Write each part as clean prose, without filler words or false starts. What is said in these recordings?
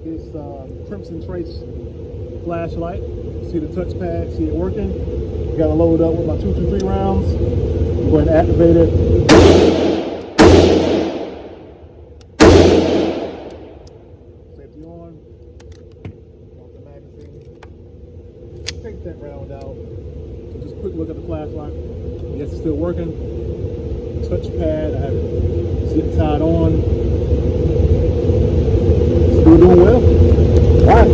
this Crimson Trace flashlight. See the touchpad, see it working. You gotta load it up with my 223 rounds. Go ahead and activate it. Safety on. Off the magazine. Take that round out. So just quick look at the flashlight. Yes, it's still working. Touchpad, I have it zip tied on. Still doing well. All right.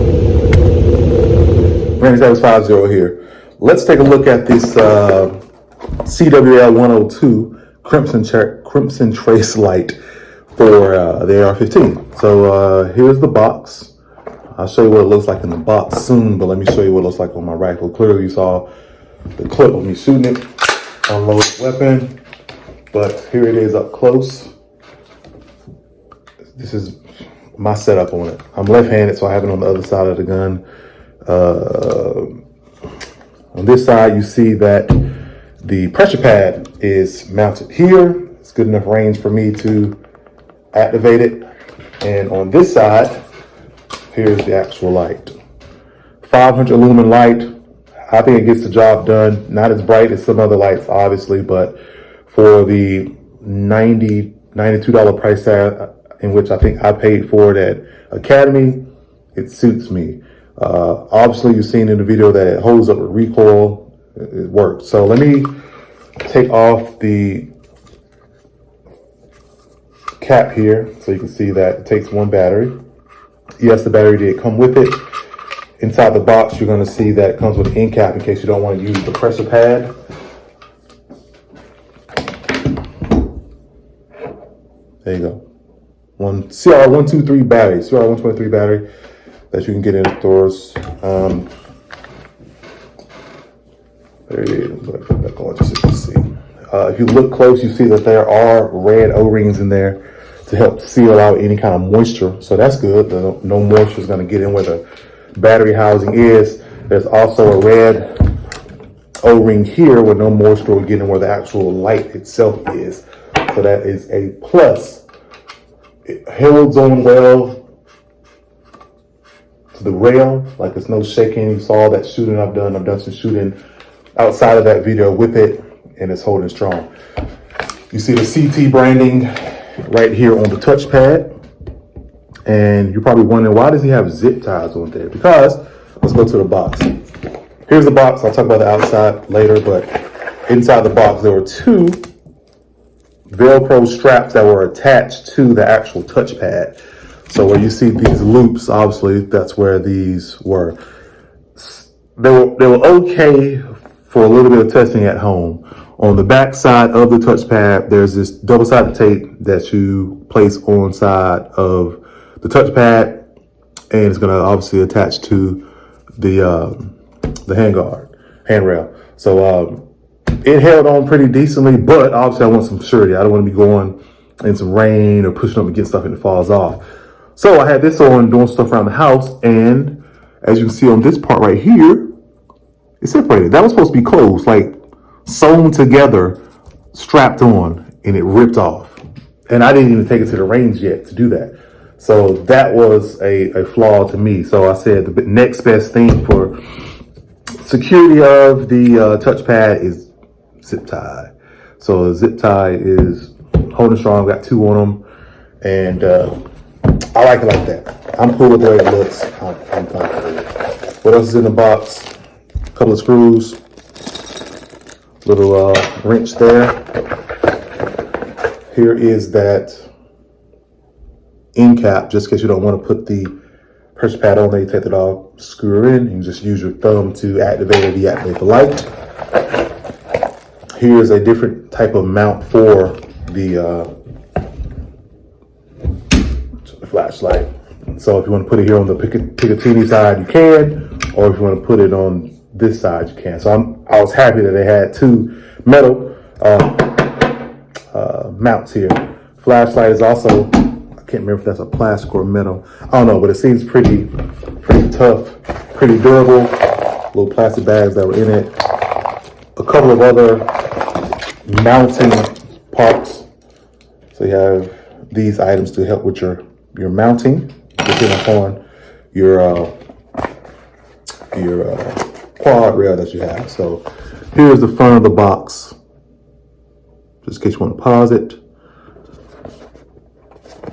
Randy Savage 50 here. Let's take a look at this CWL 102 Crimson Trace light for the AR-15. So here's the box. I'll show you what it looks like in the box soon, but let me show you what it looks like on my rifle. Clearly you saw the clip of me shooting it, unload the weapon, but here it is up close. This is my setup on it. I'm left-handed, so I have it on the other side of the gun. On this side, you see that the pressure pad is mounted here. It's good enough range for me to activate it. And on this side, here's the actual light. 500 lumen light. I think it gets the job done. Not as bright as some other lights, obviously, but for the $92 price tag in which I think I paid for it at Academy, it suits me. Obviously, you've seen in the video that it holds up with recoil. It works. So let me take off the cap here so you can see that it takes one battery. Yes, the battery did come with it. Inside the box, you're going to see that it comes with an end cap in case you don't want to use the pressure pad. There you go. One CR123 battery, CR123 battery that you can get in the stores. There it is. Let me put it back on just so you can see. If you look close, you see that there are red O-rings in there to help seal out any kind of moisture. So that's good. No moisture is going to get in where the battery housing is. There's also a red O-ring here where no moisture will get in where the actual light itself is. So that is a plus. It holds on well to the rail, like there's no shaking. You saw that shooting I've done some shooting outside of that video with it, and it's holding strong. You see the CT branding right here on the touchpad, and you're probably wondering, why does he have zip ties on there? Because, let's go to the box. Here's the box. I'll talk about the outside later, but inside the box there were two Velcro straps that were attached to the actual touchpad. So where you see these loops, obviously that's where these were. They were okay for a little bit of testing at home. On the back side of the touchpad, there's this double-sided tape that you place on side of the touchpad, and it's going to obviously attach to the handrail. So it held on pretty decently, but obviously I want some surety. I don't want to be going in some rain or pushing up against stuff and it falls off. So I had this on doing stuff around the house, and as you can see on this part right here, it's separated. That was supposed to be closed, like sewn together, strapped on, and it ripped off. And I didn't even take it to the range yet to do that. So that was a flaw to me. So I said the next best thing for security of the touchpad is zip tie. So the zip tie is holding strong, got two on them, and I like it like that. I'm cool with the way it looks. I'm comfortable with it. What else is in the box? A couple of screws, little wrench there. Here is that end cap, just in case you don't want to put the pressure pad on there. You take it off, screw it in, and just use your thumb to activate or deactivate the light. Here's a different type of mount for the flashlight. So if you want to put it here on the Picatinny side, you can, or if you want to put it on this side, you can. So I was happy that they had two metal mounts here. Flashlight is also, I can't remember if that's a plastic or metal. I don't know, but it seems pretty tough, pretty durable. Little plastic bags that were in it. A couple of other mounting parts. So you have these items to help with your mounting, depending upon your quad rail that you have. So here's the front of the box, just in case you want to pause it.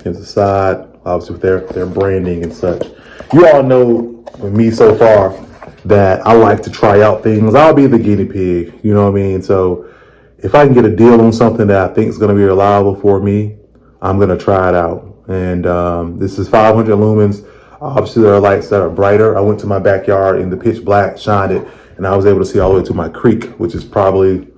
Here's the side, obviously with their branding and such. You all know with me so far that I like to try out things. I'll be the guinea pig, you know what I mean? So if I can get a deal on something that I think is going to be reliable for me, I'm going to try it out. And this is 500 lumens. Obviously, there are lights that are brighter. I went to my backyard in the pitch black, shined it, and I was able to see all the way to my creek, which is probably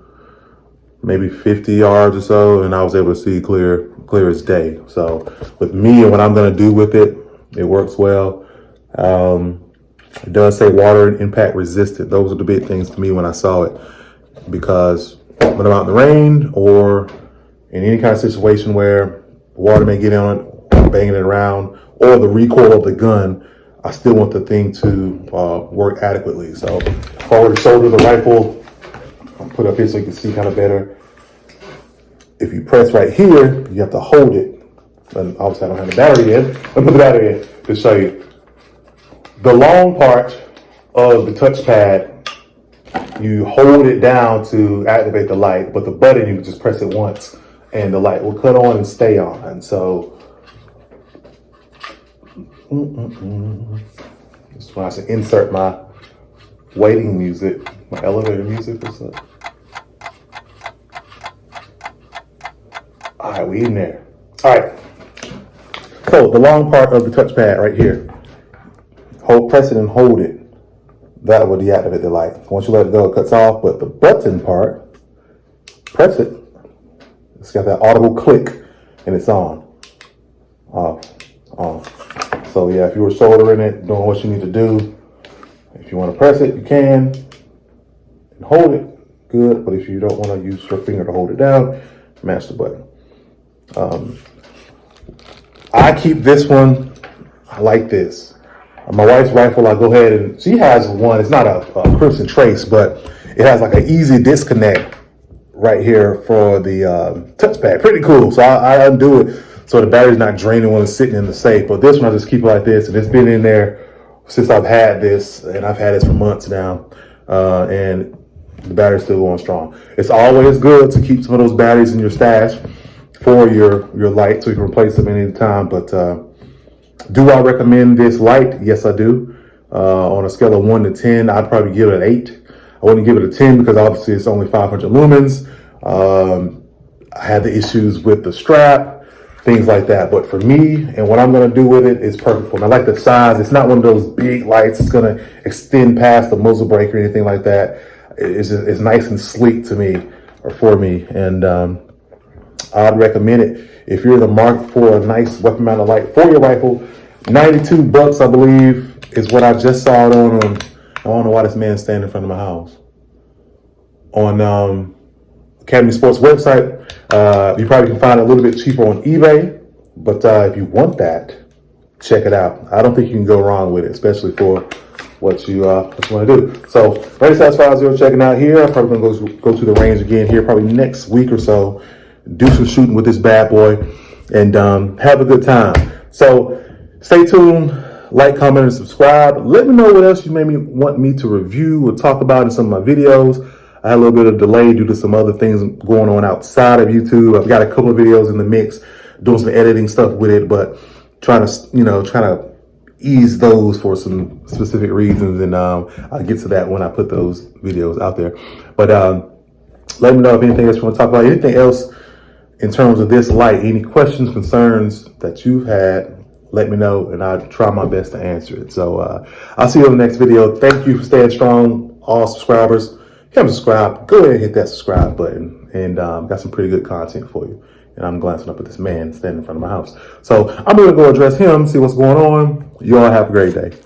maybe 50 yards or so, and I was able to see clear as day. So with me and what I'm going to do with it, it works well. It does say water and impact resistant. Those are the big things to me when I saw it, because when I'm out in the rain or in any kind of situation where water may get on it, banging it around, or the recoil of the gun, I still want the thing to work adequately. So if I were to shoulder the rifle, I'll put up here so you can see kind of better. If you press right here, you have to hold it. And obviously I don't have the battery in. I'll put the battery in to show you. The long part of the touchpad, you hold it down to activate the light, but the button, you just press it once and the light will cut on and stay on. And so, just when I should insert my waiting music, my elevator music or something. All right, we in there. All right. So the long part of the touchpad right here, press it and hold it. That will deactivate the light. Once you let it go, it cuts off. But the button part, press it. It's got that audible click, and it's on. Off, on. So yeah, if you were soldering it, doing what you need to do, if you want to press it, you can. And hold it, good. But if you don't want to use your finger to hold it down, mash the button. I keep this one. I like this. My wife's rifle, I go ahead and she has one. It's not a Crimson Trace, but it has like an easy disconnect right here for the touchpad. Pretty cool. So I undo it so the battery's not draining when it's sitting in the safe. But this one, I just keep it like this, and it's been in there since I've had this, and I've had this for months now, and the battery's still going strong. It's always good to keep some of those batteries in your stash for your light, so you can replace them any time. But do I recommend this light? Yes, I do. On a scale of 1 to 10, I'd probably give it an 8. I wouldn't give it a 10 because obviously it's only 500 lumens. I had the issues with the strap, things like that. But for me and what I'm going to do with it is perfect for me. I like the size. It's not one of those big lights. It's going to extend past the muzzle brake or anything like that. It's nice and sleek to me, or for me. And I'd recommend it. If you're in the market for a nice weapon mounted light for your rifle, $92, I believe, is what I just saw it on. I don't know why this man's standing in front of my house. On Academy Sports website, you probably can find it a little bit cheaper on eBay. But if you want that, check it out. I don't think you can go wrong with it, especially for what you want to do. So, Ready Satisfied Zero checking out here. I'm probably going to go to the range again here probably next week or so. Do some shooting with this bad boy and have a good time. So stay tuned, like, comment, and subscribe. Let me know what else you maybe want me to review or talk about in some of my videos. I had a little bit of delay due to some other things going on outside of YouTube. I've got a couple of videos in the mix, doing some editing stuff with it, but trying to ease those for some specific reasons. And I'll get to that when I put those videos out there. But let me know if anything else you want to talk about, anything else in terms of this light, any questions, concerns that you've had, let me know and I'll try my best to answer it. So I'll see you in the next video. Thank you for staying strong, all subscribers. If you haven't subscribed, go ahead and hit that subscribe button, and got some pretty good content for you. And I'm glancing up at this man standing in front of my house. So I'm going to go address him, see what's going on. You all have a great day.